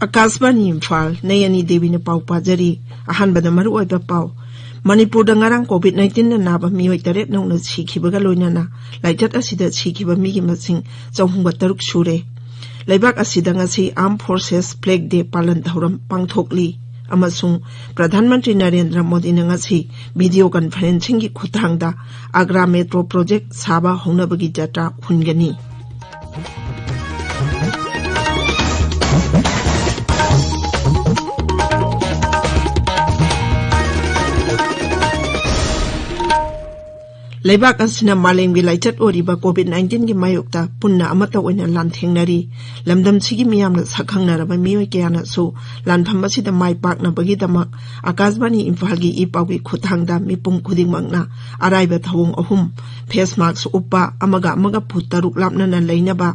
आकाशवाणी इम्फाल नयनी देवी ने पाव पाजरी अहानबद मरुओइबा पाव मणिपुर नगारांग कोविड-19 ना नाबा मियोय 8 नौना सिखिबगा लोइनाना लाइजत असिदा सिखिबा मिगी मसिंग 403 सुरे लेबाक असिदा ngasi arm forces flag day पालन थौरम पांगथोकली अमसुंग प्रधानमंत्री नरेंद्र मोदी ने ngasi वीडियो कॉन्फ्रेंसिंग की खुथांगदा आग्रा मेट्रो प्रोजेक्ट साबा होनबगी जत्रा हुनगनी लेबाक असिना मालेंगी लाइचत ओरिबा कोविड-19 की मायोक्ता पुन्ना अमता ओइना लानथेंगनारी लमदम सिगी मियामना सखंगनारबा मियोय केयाना सो लानफम असिदा my पाकनाबगी Damak Akashvani इम्फालगी इपावी खुथांगदा मिपुम खुदिंगमकना अराइबा थवोंग अहुम face mask उपा अमगा अमगा फुट 6 लापनाना लैनबा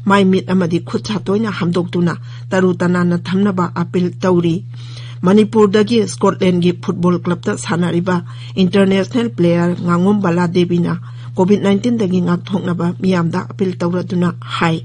माय मिट अमदि खुद सातोइना हमदोक्तुना तरु तनाना थमनबा अपील तौरी मणिपुर दगी स्कॉटलैंड की फुटबॉल क्लब ता सानारिबा इंटरनेशनल प्लेयर गांगोम बाला देवीना कोविड-19 दगी ngakthoknaba miyamda appeal tawraduna hai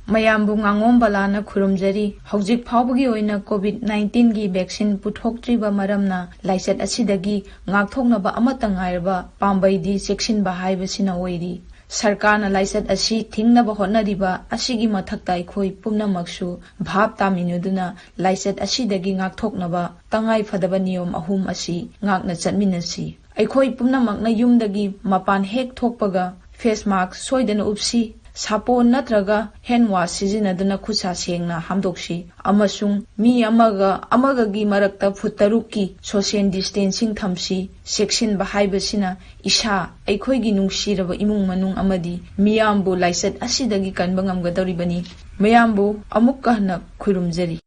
mayambu ngangom balana khurumjari hojik phawbagi oina covid-19 gi vaccine puthoktriba maramna laisat asidagi ngakthoknaba amata ngairba pambai di section ba haibasina oiri सरकार लाइसत असी थिंगनब होनरिबा असिगी मथक्ता अखोई पुमनमक्सु भाव तामिनुदुना लाइसत असिदगी ngakthoknब तंगाई फदब नियम अहुम असी ngakना चटमिनसी अखोई पुमनमकना युमदगी मपान हेक थोकपगा फेस मास्क सोइदन उपसी सापो नत्रगा हैंड वाश सिजिनदुना खुसा सेंगना हमदोक्सी अमसुंग मी अमगगी मरक्ता फुट 6 की सोशल डिस्टेंसिंग थमसी सेक्शन बहाइबसिना इशा अखोइगी नुंगसिरब इमुंग मनुंग अमदी मियामबु लाइसत असिदगी कनबा ngamgadoribani मयामबु अमुक्कहना खुरुमजरी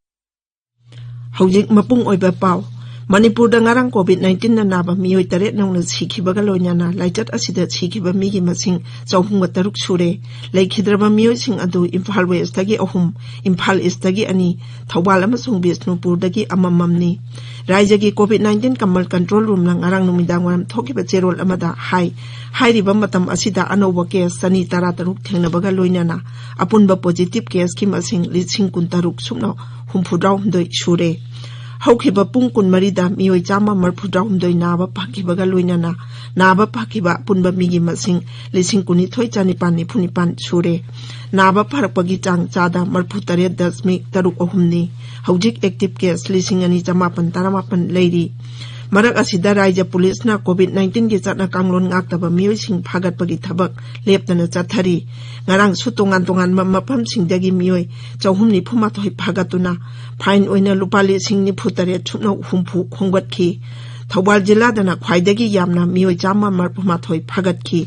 हौजिक मपुंग ओइबा पाव मणिपुर दंगारांग कोविड-19 ना नाबा मियोय 8 नौना सिखिबगा लोइनाना लाइचत असिदा सिखिबा मिगी मसिंग 403 सुरे लेखिद्रबा मियोय सिंग अदु इम्फाल वेस्ट दगी अहुम इम्फाल ईस्ट दगी अनि थौबाल अमसुंग बिष्णुपुर दगी अमममनी राज्य की कोविड-19 कमल कंट्रोल रूम ना ngarang numidang waram thokiba cherol amada hairiba matam asida anoba case sani 13 thengnabaga loinana apunba positive case ki masing 13 sumno humfudraw doi sure हौखिबा पुंग 12 दा मियोय चामा मरफुद्रा हुमदोय नाबा पाखिबगा लोइनाना नाबा पाखिबा पुनबा मिगी मसिंग 19,995 सुरे नाबा फारकपगी चांग चादा मरफुतरे 10.3 नि हौजिक एक्टिव केस 2,258 लेरी मरक असिदा राज्य पुलिसना कोविड-19 की चटना कांगलोन ngaktaba मियोयसिंग फागतपगी थबक लेपतना चथरी ngarang su tongan mapam singdagi miyoy 495 फागतुना फाइन ओइना लुपा 9,000 छुपना हुमफु खोंगतखि थौबाल जिल्लादना ख्वाइदगी यामना मियोय 130 फागतखि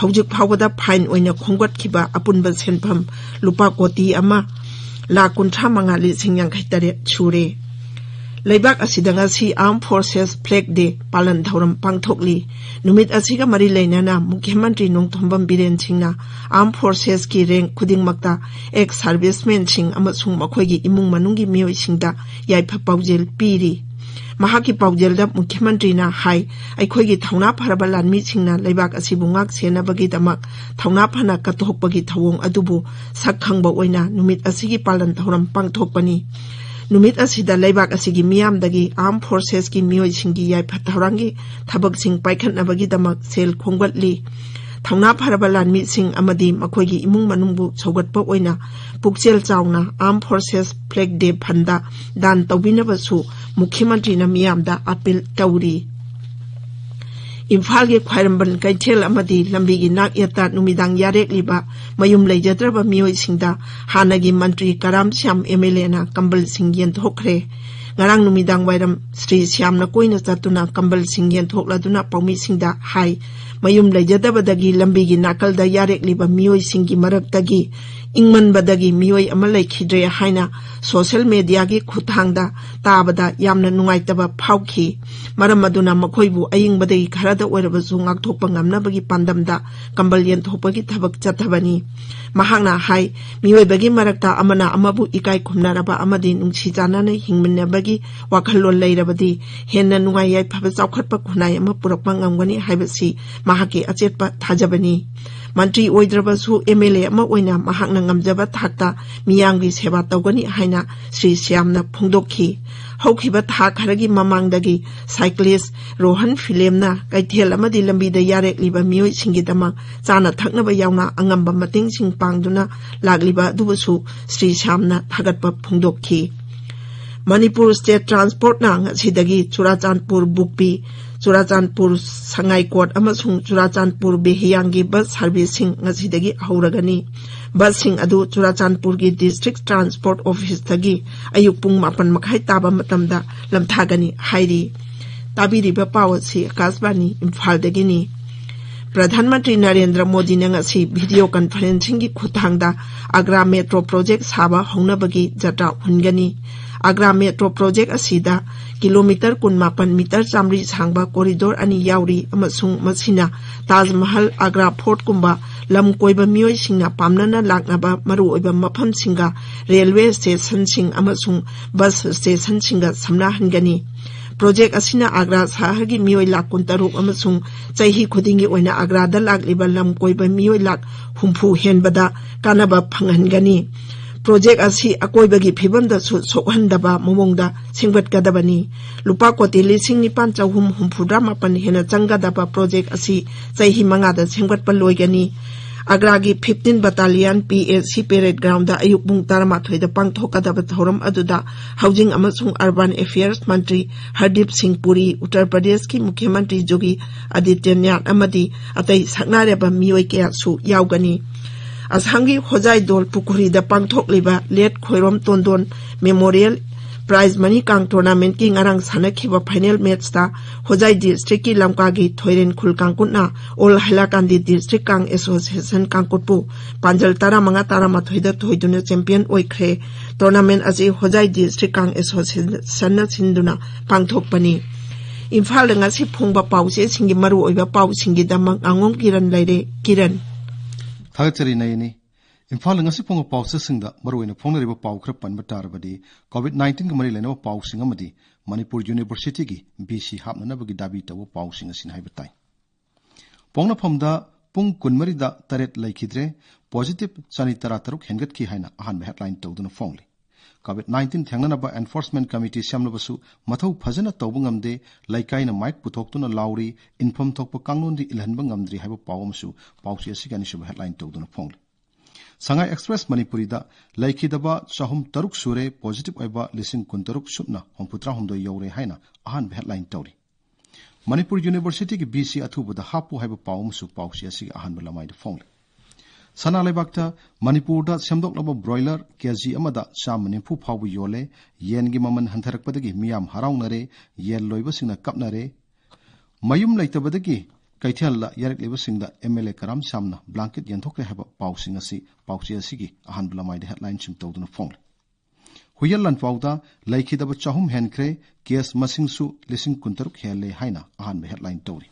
हौजिक फावदा फाइन ओइना खोंगतखिबा अपुनबा सेनफम लुपा कोटी अमा 1,35,000 सुरे लेबाक असिदा ngasi arm forces flag day पालन थौरम पांगथोकली नुमित असिगा मरी लेनाना मुख्यमंत्री नोंथोंबम बिरेन सिंहना आर्म फोर्सेस की रैंक खुदिंगमक्ता एक सर्विसमैन सिंह अमसुंग मखोइगी इमुंग मनुंगी मियोय सिंहदा याइफा पाउजेल पीरी महाकी पाउजेलदा मुख्यमंत्री ना हाई अखोइगी थौना फरबा लानमी सिंहना लेबाक असिबु ngak सेनबगी दमक थौना फना कतोकपगी थवोंग अदुबु सकखंगबा ओइना नुमित असिगी पालन थौरम पांगथोकपनी नुमित असिदा लेबाक असिगी मियामदगी आर्म फोर्सेस की मियोय सिंगी याइफा थौरांगी थबक सिंग पाइखनबगी दमक सेल खोंगतली थौना फरबा लानमी सिंह अमदी मखोइगी इमुंग मनुंगबु सौगतपा ओइना पुक्चेल चावना आर्म फोर्सेस फ्लैग डे फंदा दान तौबिनबसु मुख्यमंत्री ना मियामदा अपील तौरी इम्फाल के ख्वाइरंबन कैथेल अमदी लंबी की नाक यता नुमिदांग यारेकलिबा मयुम लेजद्रबा मियोय सिंहदा हानगी मंत्री कराम श्याम एमएलए ना कंबल Singh येंथोखरे ngarang numidang wairam Sri Syamna koina chatuna kambal sing yenthokladuna paumi singda hai mayum leijadabadagi lambi gi nakal da yarekliba miyoi singi maraktagi ingman badagi miyoi ama leikhidre haina social media gi khuthangda ताबदा यामना नुंगाइतबा फाउखी मरम अदुना मखोइबु अयिंगबदगी Khardah ओइरबसु ngakthokpa ngamnabagi pandamda kambal yenthokpagi thabak chatabani mahangna hai miyoibagi marakta amana amabu ikai khumnaraba amadi nungsi janana hingminnabagi wakhallon leirabadi henna nungai yai phaba chawkhatpa khunai ama purakpa ngamgani haibasi mahaki achetpa thajabani मंत्री ओइद्रबसु MLA अमा ओइना महाकना ngamjaba thakta miyamgi seba tawgani haina Shri श्यामना फोंदोखी हौखिबा था खरगी ममांगदगी cyclist Rohan फिलेमना कैथेल अमदि लंबीदा यारेक्लिबा मियोइ सिंगिदमा चाना थकनबा यावना अंगंबा मतिंग सिंग पांगदुना लागलिबा दुबसु Shri श्यामना थागतबा फोंदोखी Manipur state transport ना ngasiदगी चुराचांदपुर बुकपी चुराचांदपुर संगाईकोट अमसुंग चुराचांदपुर बेहियांगी बस servicing ngasiदगी हौरगनी busing अदु चुराचांदपुर की district transport office तगी अयुक पुंग 8 मखाई ताबा मतमदा लमथागनी हाइरी ताबिरिबा पावसी आकाशवाणी इम्फालदगिनी प्रधानमंत्री नरेंद्र मोदी ने ngasi वीडियो कॉन्फ्रेंसिंग की खुथांगदा आग्रा मेट्रो प्रोजेक्ट साबा हौनबगी जत्रा हुनगनी आग्रा मेट्रो प्रोजेक्ट असिदा किलोमीटर 18 मीटर चामरी सांगबा कॉरिडोर अनि यावरी अमसुंग मसिना ताजमहल आग्रा फोर्ट कुंबा लम कोइबा मियोइ सिंगना पामनना लाकनाबा मरु ओइबा मफम सिंगा रेलवे स्टेशन सिंग अमसुंग बस स्टेशन सिंगा समना हनगनी प्रोजेक्ट असिना आग्रा शहर की मियोइ लाख 3 अमसुंग चैही खुदिंगी ओइना आग्रादा लाकलिबा लम कोइबा मियोइ लाख 50 हेनबदा कानाबा फंगहनगनी प्रोजेक्ट असी अकोइबगी फिबमदा सोहनदबा ममोंगदा सिंगबटगदबनी लुपा कोटी 9,950 हेना चंगदबा प्रोजेक्ट असी चैही मंगादा सिंगबटपा लोइगनी आग्रा की 15 बटालियन PAC पेरेड ग्राउंड अयुक पुंग 13 पांगथोकदबा थौरम अदुदा हाउसिंग अमसुंग अर्बन अफेयर्स मंत्री हरदीप सिंह पुरी उत्तर प्रदेश की मुख्यमंत्री योगी आदित्यनाथ अमदी अतई सकनारेबा मियोइ कयासु यावगनी असमगी होजाई दोल पुकुरीदा पांगथोकलिबा late Khoirom Tondon memorial prize money कांग टूर्नामेंट की ngarang sanakhiba फाइनल मैच ता होजाई डिस्ट्रिक्ट की लमकागी थोइरेन खुल कांगकुना ओल हलाकांदी डिस्ट्रिक्ट कांग एसोसिएशन कांगकुटपु पांजल 15-13 थोइदुना चैंपियन ओइख्रे टूर्नामेंट असी होजाई डिस्ट्रिक्ट कांग एसोसिएशन न सिंदुना पांगथोकपनी Imphal ngasi phongba pause singi maru oiba pau singi damang angom kiran leire kiran थागचरी नयनी Imphal ngasi phong pause singda maruina phongnariba pau khra panba tarabadi COVID-19 ga mari lena pau sing amadi Manipur University gi BC hapnanabagi dabi tawo pau sing asin haibatai pongna phomda pung kunmari da taret laikhidre positive chani tarataruk hengat ki haina ahan headline tawduna phongli COVID-19 thangnanaba enforcement committee samnabasu mathau phajana tawbungamde laikaina mic puthoktuna lauri inform thokpa kanglondi ilhanba ngamdri haiba pawamsu pawsi asigani sub headline tawduna phongli Sangai Express Manipuri da laikhidaba chahum taruk sure positive oiba lising kuntaruk subna homputra homdo yore haina ahan headline tawri Manipur University ki BC athubuda hapu haiba pawamsu pawsi asigi ahan balamai da phongli Sana lebakta Manipur da semdoknaba broiler kg amada chamnifu phawu yole yen gi maman hantharakpadagi miyam haraungnare yel loiba singna kapnare mayum laitabadagi kaithal yarak leba singda MLA karam samna blanket yenthokre haba pawsing asi pawsi asigi ahan blamai de headline sim tawduna phong huyalan pawda laikhidaba chahum henkre case masingsu lising kuntaruk hele haina ahan headline tawri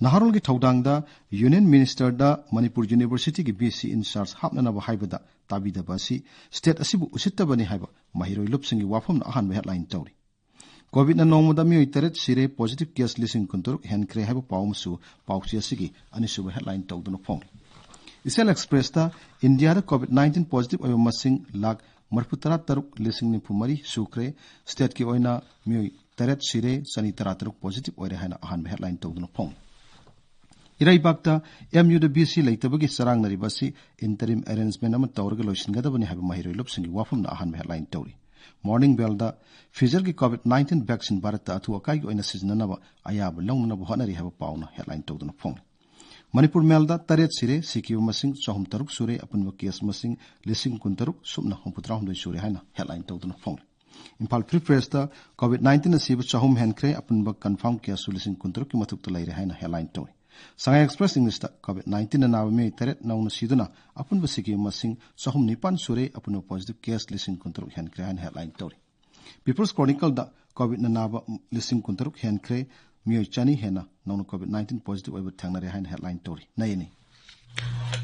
Naharol ki thaudang da Union Minister da Manipur University ki BC in charge hapnana ba haibada tabida basi state asibu usittabani haiba mahiroi lupsingi wafam na ahan headline tawri COVID na nongmoda mi iteret sire positive case lising kunturuk henkre haiba pawmsu pawsi asigi anisuba headline tawduna phong Isel Express da India da COVID-19 positive ayo masing lag marputara taruk lising ni pumari sukre state ki oina mi Taret sire sani tarataruk positive oire haina ahan headline tawduna phong Irai bakta MU da BC laitabagi sarang naribasi interim arrangement ama tawrga loisingadabani haba mahiroi lupsingi wafam na ahan headline tawri Morning Bell da Pfizer ki COVID-19 vaccine bharata athu akai oina siznanaba ayaba longnaba honari haba pawna headline tawduna phong Manipur Mail da taret sire sikiu masing chahum taruk sure apunwa case masing lising kuntaruk subna homputra homdoi sure haina headline tawduna phong Impal Free Press da COVID-19 asiba chahum henkre apunba confirm case lising kuntaruk ki mathuk to laire haina headline tawri Sangai Express English da COVID-19 na nawa me taret nauna siduna apunba sikiu masing chahum nipan sure apunwa positive case lising kuntaruk henkre haina headline tawri People's Chronicle दा COVID नाबा लिसिंग कुंतरुक हेनख्रे मियोय चानी हेना नौन कोविड-19 पॉजिटिव ओइब थांगनारे हाइन हेडलाइन तोरी नयनी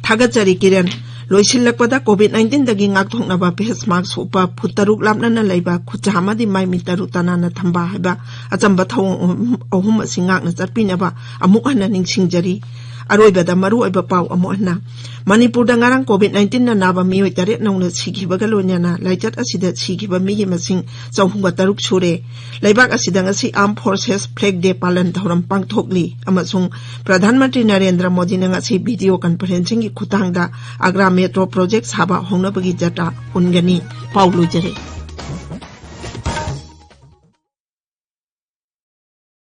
थागतरी किरण लोइसिल्लकपदा कोविड-19 दगी ngaktoknaba face mask sopa futaruk lapnana leiba khuchamadi mai mitaru tanana thamba haiba achamba thawong ahum asingak na charpinaba amuk hana ningsingjari aroibada maru oiba pau amona manipur da ngarang covid-19 na naba mioi tare nongna sikhibaga loinyana laichat asida sikhiba migi masing chawhunga taruk sure laibak asida ngasi armed forces flag day palan thoram pangthokli amasung pradhan mantri narendra modi na ngasi video conferencing gi khutangda agra metro project saba hongnabagi jata ungani paulu jare